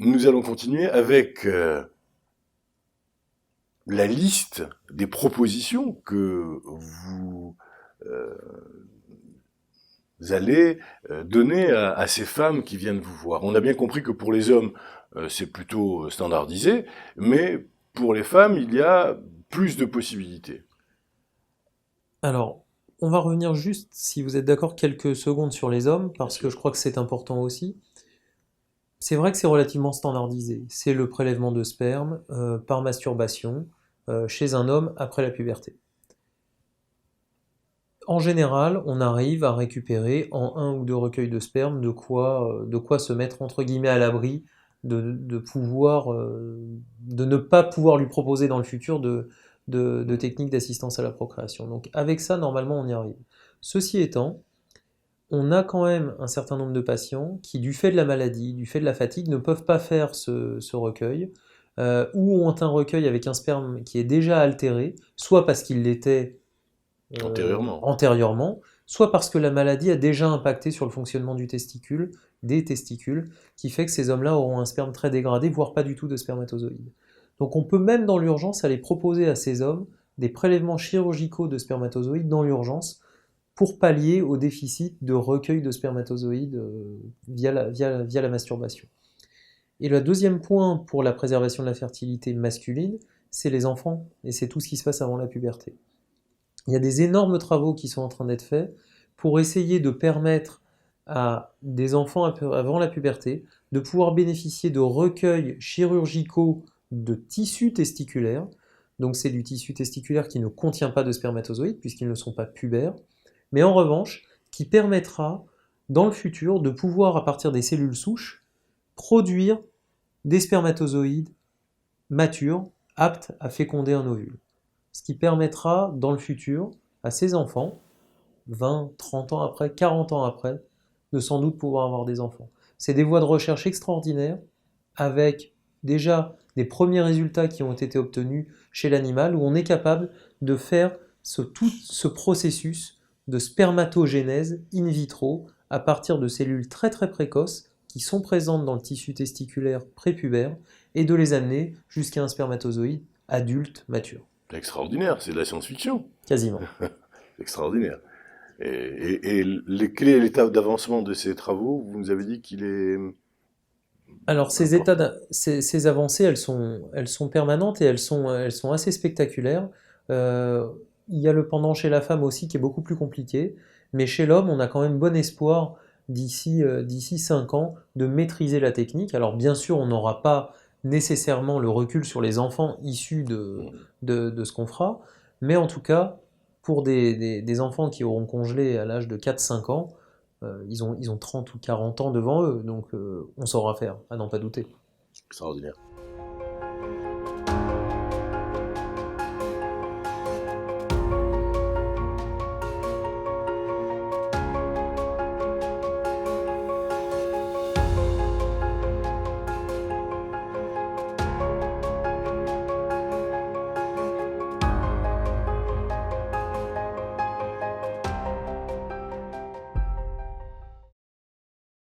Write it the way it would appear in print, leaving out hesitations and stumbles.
nous allons continuer avec la liste des propositions que vous allez donner à ces femmes qui viennent vous voir. On a bien compris que pour les hommes, c'est plutôt standardisé, mais pour les femmes, il y a plus de possibilités. Alors, on va revenir juste, si vous êtes d'accord, quelques secondes sur les hommes, parce que je crois que c'est important aussi. C'est vrai que c'est relativement standardisé. C'est le prélèvement de sperme par masturbation chez un homme après la puberté. En général, on arrive à récupérer en un ou deux recueils de sperme de quoi se mettre entre guillemets à l'abri de ne pas pouvoir lui proposer dans le futur de techniques d'assistance à la procréation. Donc avec ça, normalement, on y arrive. Ceci étant, on a quand même un certain nombre de patients qui, du fait de la maladie, du fait de la fatigue, ne peuvent pas faire ce recueil, ou ont un recueil avec un sperme qui est déjà altéré, soit parce qu'il l'était Antérieurement. antérieurement, soit parce que la maladie a déjà impacté sur le fonctionnement des testicules, qui fait que ces hommes-là auront un sperme très dégradé, voire pas du tout de spermatozoïdes. Donc on peut même dans l'urgence aller proposer à ces hommes des prélèvements chirurgicaux de spermatozoïdes dans l'urgence pour pallier au déficit de recueil de spermatozoïdes via la masturbation. Et le deuxième point pour la préservation de la fertilité masculine, c'est les enfants, et c'est tout ce qui se passe avant la puberté. Il y a des énormes travaux qui sont en train d'être faits pour essayer de permettre à des enfants avant la puberté de pouvoir bénéficier de recueils chirurgicaux de tissus testiculaires. Donc c'est du tissu testiculaire qui ne contient pas de spermatozoïdes puisqu'ils ne sont pas pubères, mais en revanche qui permettra dans le futur de pouvoir, à partir des cellules souches, produire des spermatozoïdes matures aptes à féconder un ovule. Ce qui permettra dans le futur à ces enfants, 20, 30 ans après, 40 ans après, de sans doute pouvoir avoir des enfants. C'est des voies de recherche extraordinaires avec déjà des premiers résultats qui ont été obtenus chez l'animal où on est capable de faire tout ce processus de spermatogénèse in vitro à partir de cellules très très précoces qui sont présentes dans le tissu testiculaire prépubère et de les amener jusqu'à un spermatozoïde adulte mature. Extraordinaire, c'est de la science-fiction. Quasiment. Extraordinaire. Quelle est l'étape d'avancement de ces travaux? Vous nous avez dit qu'il est Alors important. ces avancées, elles sont permanentes et elles sont assez spectaculaires. Euh, il y a le pendant chez la femme aussi qui est beaucoup plus compliqué, mais chez l'homme, on a quand même bon espoir d'ici 5 ans de maîtriser la technique. Alors bien sûr, on n'aura pas nécessairement le recul sur les enfants issus de ce qu'on fera, mais en tout cas, pour des enfants qui auront congelé à l'âge de 4-5 ans, ils ont 30 ou 40 ans devant eux, donc on saura faire, à n'en pas douter. Extraordinaire.